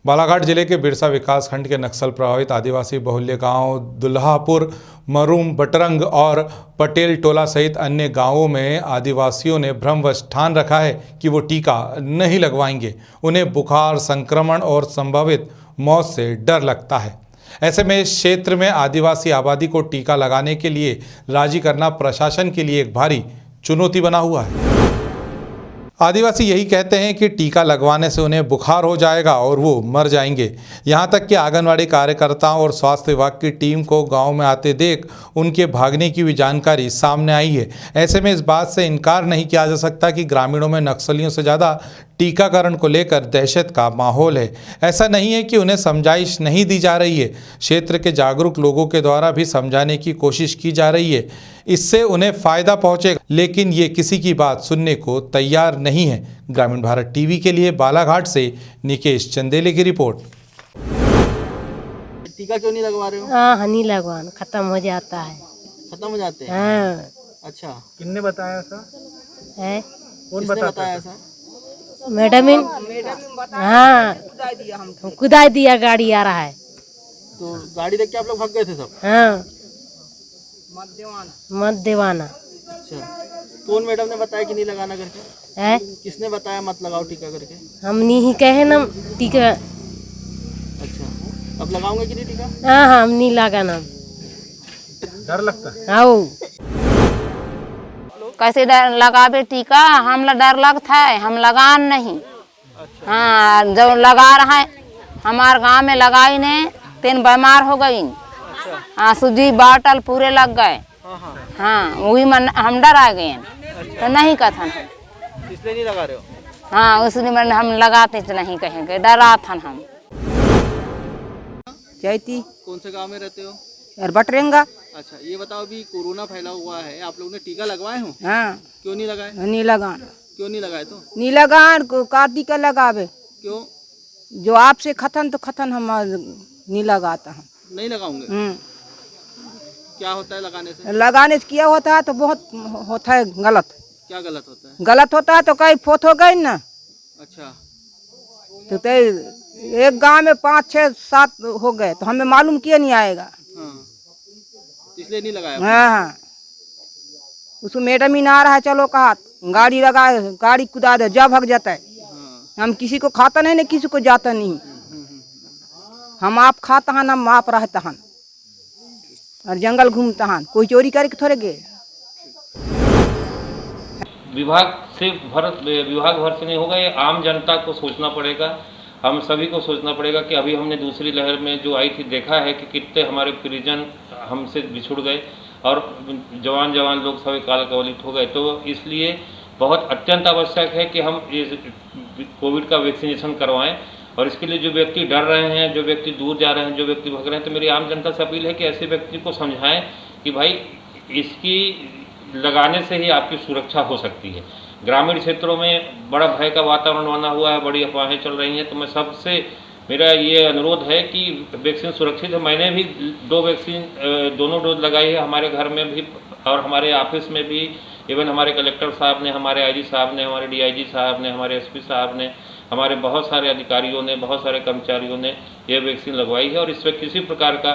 बालाघाट जिले के बिरसा विकासखंड के नक्सल प्रभावित आदिवासी बहुल्य गांव दुल्हापुर, मरूम, बटरंग और पटेल टोला सहित अन्य गांवों में आदिवासियों ने भ्रमवश ठान रखा है कि वो टीका नहीं लगवाएंगे। उन्हें बुखार, संक्रमण और संभावित मौत से डर लगता है। ऐसे में इस क्षेत्र में आदिवासी आबादी को टीका लगाने के लिए राजी करना प्रशासन के लिए एक भारी चुनौती बना हुआ है। आदिवासी यही कहते हैं कि टीका लगवाने से उन्हें बुखार हो जाएगा और वो मर जाएंगे। यहाँ तक कि आंगनवाड़ी कार्यकर्ताओं और स्वास्थ्य विभाग की टीम को गांव में आते देख उनके भागने की भी जानकारी सामने आई है। ऐसे में इस बात से इनकार नहीं किया जा सकता कि ग्रामीणों में नक्सलियों से ज़्यादा टीकाकरण को लेकर दहशत का माहौल है। ऐसा नहीं है कि उन्हें समझाइश नहीं दी जा रही है, क्षेत्र के जागरूक लोगों के द्वारा भी समझाने की कोशिश की जा रही है। इससे उन्हें फ़ायदा पहुंचेगा, लेकिन ये किसी की बात सुनने को तैयार नहीं है। ग्रामीण भारत टीवी के लिए बालाघाट से निकेश चंदेले की रिपोर्ट। टीका क्यों नहीं लगवा रहे हो? हाँ, नहीं लगवाना, खत्म हो जाता है। खत्म हो जाते हैं? हाँ। अच्छा, किसने बताया ऐसा? है कौन किसने बताया ऐसा? मैडम हाँ, कुदाई दिया, गाड़ी आ रहा है। तो गाड़ी देख के आप लोग भाग गए थे सब? हाँ, मत देवाना। अच्छा, कौन मैडम ने बताया कि नहीं लगाना करके? है किसने बताया मत लगाओ टीका करके? हम नहीं कहे ना टीका। अच्छा, अब लगाओगे कि नहीं टीका? हाँ हाँ, हम नहीं लगाना। डर लगता है? आओ कैसे डर लगावे टीका? हम डर लगता है, हम लगान नहीं। अच्छा। हाँ, जो लगा रहा है हमारे गांव में लगाई ने 3 बीमार हो गई। अच्छा। हाँ, सूजी बाटल पूरे लग गए। हाँ, हाँ, वही मन हम डर आ गए। तो नहीं कथन इसलिए नहीं लगा रहे हो? हाँ, उसने मन हम लगाते तो नहीं कहेंगे, डरा था हम। चैती कौन से गांव में रहते हो? और बटरेंगा। अच्छा, ये बताओ, अभी कोरोना फैला हुआ है, आप लोगों ने टीका लगवाए हो? हाँ, क्यों नहीं लगाए? नहीं लगान। क्यों नहीं लगाए? तो नहीं लगान को कार्तिक का लगावे। क्यों जो आपसे खतन तो खतन हम नहीं लगाता हम। नहीं लगाऊंगे? क्या होता है लगाने से? लगाने से किया होता है तो बहुत होता है गलत। क्या गलत होता है? गलत होता है तो कई फोत हो गई ना। अच्छा, तो एक गांव में 5, 6, 7 हो गए तो हमें मालूम किया नहीं आएगा। हाँ, इसलिए नहीं लगाया? हाँ हाँ, उसको मैडम ही ना रहा है, चलो कहा गाड़ी लगा, गाड़ी कुदा दे, जब भग जाता है। हाँ। हम किसी को खाता नहीं, न किसी को जाता नहीं। हम आप खाता हन, हम आप रहता हन और जंगल घूमता हन, कोई चोरी करके थोड़े गए। विभाग भर से नहीं होगा, ये आम जनता को सोचना पड़ेगा। हम सभी को सोचना पड़ेगा कि अभी हमने दूसरी लहर में जो आई थी देखा है कि कितने हमारे परिजन हमसे बिछुड़ गए और जवान लोग सभी काल कवलित हो गए। तो इसलिए बहुत अत्यंत आवश्यक है कि हम इस कोविड का वैक्सीनेशन करवाएं। और इसके लिए जो व्यक्ति डर रहे हैं, जो व्यक्ति दूर जा रहे हैं, जो व्यक्ति भाग रहे हैं, तो मेरी आम जनता से अपील है कि ऐसे व्यक्ति को समझाएं कि भाई इसकी लगाने से ही आपकी सुरक्षा हो सकती है। ग्रामीण क्षेत्रों में बड़ा भय का वातावरण बना हुआ है, बड़ी अफवाहें चल रही हैं। तो मैं सबसे मेरा ये अनुरोध है कि वैक्सीन सुरक्षित है। मैंने भी 2 वैक्सीन दोनों डोज लगाई है, हमारे घर में भी और हमारे ऑफिस में भी। इवन हमारे कलेक्टर साहब ने, हमारे आईजी साहब ने, हमारे डीआईजी साहब ने, हमारे एसपी साहब ने, हमारे बहुत सारे अधिकारियों ने, बहुत सारे कर्मचारियों ने ये वैक्सीन लगवाई है और इसमें किसी प्रकार का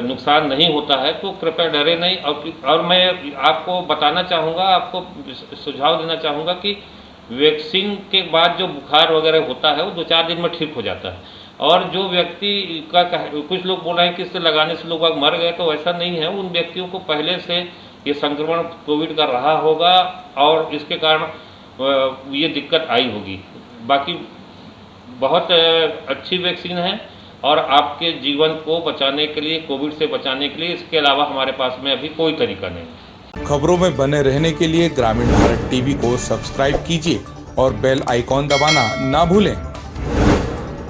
नुकसान नहीं होता है। तो कृपया डरे नहीं। और मैं आपको बताना चाहूँगा, आपको सुझाव देना चाहूँगा कि वैक्सीन के बाद जो बुखार वगैरह होता है वो 2-4 दिन में ठीक हो जाता है। और जो व्यक्ति का कुछ लोग बोल रहे हैं कि इससे लगाने से लोग मर गए, तो ऐसा नहीं है। उन व्यक्तियों को पहले से ये संक्रमण कोविड का रहा होगा और इसके कारण ये दिक्कत आई होगी। बाकी बहुत अच्छी वैक्सीन है और आपके जीवन को बचाने के लिए, कोविड से बचाने के लिए, इसके अलावा हमारे पास में अभी कोई तरीका नहीं। खबरों में बने रहने के लिए ग्रामीण भारत टीवी को सब्सक्राइब कीजिए और बेल आइकॉन दबाना ना भूलें।